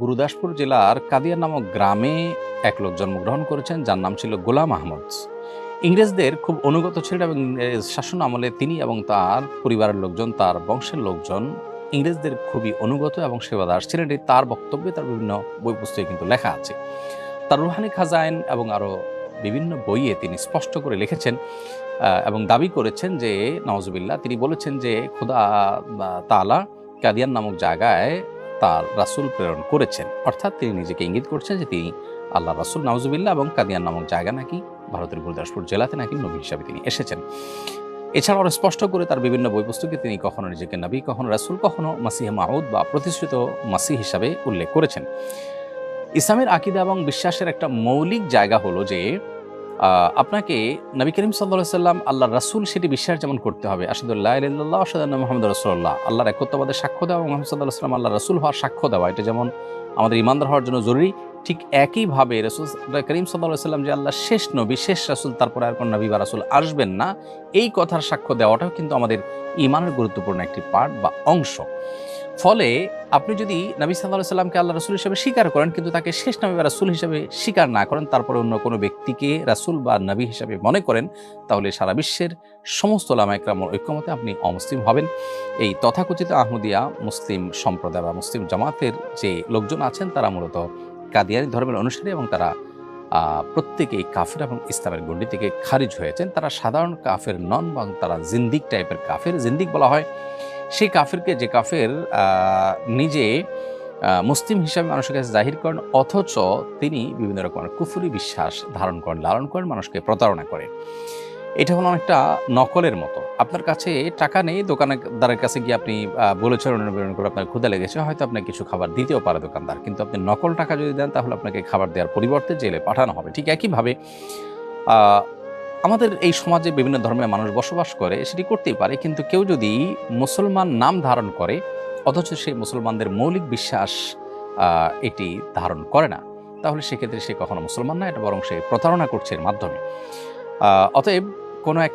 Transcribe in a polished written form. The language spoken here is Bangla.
গুরুদাসপুর জেলার কাদিয়ার নামক গ্রামে এক লোক জন্মগ্রহণ করেছেন, যার নাম ছিল গোলাম আহমদ। ইংরেজদের খুব অনুগত ছিলেন এবং ইংরেজ শাসন আমলে তিনি এবং তার পরিবারের লোকজন, তার বংশের লোকজন ইংরেজদের খুবই অনুগত এবং সেবাদার ছিলেন। এটি তার বক্তব্যে, তার বিভিন্ন বই পুস্তকে কিন্তু লেখা আছে। তার রুহানি খাজাইন এবং আরও বিভিন্ন বইয়ে তিনি স্পষ্ট করে লিখেছেন এবং দাবি করেছেন যে নওয়াজুবিল্লাহ, তিনি বলেছেন যে খোদা তাআলা কাদিয়ান নামক জায়গায় তার রাসূল প্রেরণ করেছেন। অর্থাৎ তিনি নিজেকে ইঙ্গিত করছেন যে তিনি আল্লাহ রাসূল নাউজুবিল্লাহ, এবং কাদিয়ান নামক জায়গা নাকি ভারতের গুরুদাসপুর জেলাতে নাকি নবী হিসাবে তিনি এসেছেন। এছাড়াও আরও স্পষ্ট করে তার বিভিন্ন বই পুস্তকে তিনি কখনো নিজেকে নবী, কখনো রাসূল, কখনো মাসিহে মাউদ বা প্রতিষ্ঠিত মাসিহ হিসাবে উল্লেখ করেছেন। ইসলামের আকীদা এবং বিশ্বাসের একটা মৌলিক জায়গা হলো যে আপনাকে নবী করিম সাল্লাল্লাহু আলাইহি সাল্লাম আল্লাহর রাসূল সেটি বিশ্বাস যেমন করতে হবে, আশহাদু আল্লা ইলাহা ইল্লাল্লাহ ওয়া আশহাদু আন্না মুহাম্মাদুর রাসূলুল্লাহ, আল্লাহর একত্ববাদের সাক্ষ্য দেওয়া এবং মুহাম্মদ সাল্লাল্লাহু আলাইহি সাল্লাম আল্লাহর রাসূল হওয়ার সাক্ষ্য দেওয়া, এটা যেমন আমাদের ঈমানদার হওয়ার জন্য জরুরি, ঠিক একইভাবে রাসূল করিম সাল্লাল্লাহু আলাইহি সাল্লাম যে আল্লাহর শেষ নবী, শেষ রাসূল, তারপরে আর কোনো নবী বা রাসূল আসবেন না, এই কথার সাক্ষ্য দেওয়াটাও কিন্তু আমাদের ঈমানের গুরুত্বপূর্ণ একটি পার্ট বা অংশ। ফলে আপনি যদি নবী সাল্লাল্লাহু আলাইহি সাল্লামকে আল্লাহর রাসূল হিসেবে স্বীকার করেন, কিন্তু তাকে শেষ নবী বা রাসূল হিসেবে স্বীকার না করেন, তারপরে অন্য কোনো ব্যক্তিকে রাসূল বা নবী হিসেবে মনে করেন, তাহলে সারা বিশ্বের সমস্ত উলামায়ে কেরামের ঐক্যমতে আপনি অমুসলিম হবেন। এই তথাকথিত আহমদিয়া মুসলিম সম্প্রদায় বা মুসলিম জামাতের যে লোকজন আছেন, তারা মূলত কাদিয়ানী ধর্মের অনুসারী এবং তারা প্রত্যেকেই কাফের এবং ইসলামের গণ্ডি থেকে খারিজ হয়েছেন। তারা সাধারণ কাফের নন, এবং তারা জিন্দিক টাইপের কাফের। জিন্দিক বলা হয় সেই কাফেরকে, যে কাফের নিজে মুসলিম হিসাবে মানুষের কাছে জাহির করেন, অথচ তিনি বিভিন্ন রকমের কুফরি বিশ্বাস ধারণ করেন, লালন করেন, মানুষকে প্রতারণা করেন। এটা হলো অনেকটা নকলের মতো। আপনার কাছে টাকা নেই, দোকানদারের কাছে গিয়ে আপনি বলেছেন অনুবিরণ করে আপনার ক্ষুধা লেগেছে, হয়তো আপনাকে কিছু খাবার দিতেও পারে দোকানদার, কিন্তু আপনি নকল টাকা যদি দেন, তাহলে আপনাকে খাবার দেওয়ার পরিবর্তে জেলে পাঠানো হবে। ঠিক একইভাবে আমাদের এই সমাজে বিভিন্ন ধর্মের মানুষ বসবাস করে, সেটি করতেই পারে, কিন্তু কেউ যদি মুসলমান নাম ধারণ করে অথচ সেই মুসলমানদের মৌলিক বিশ্বাস এটি ধারণ করে না, তাহলে সেক্ষেত্রে সে কখনো মুসলমান না, এটা বরং সে প্রতারণা করছে এর মাধ্যমে। অতএব কোনো এক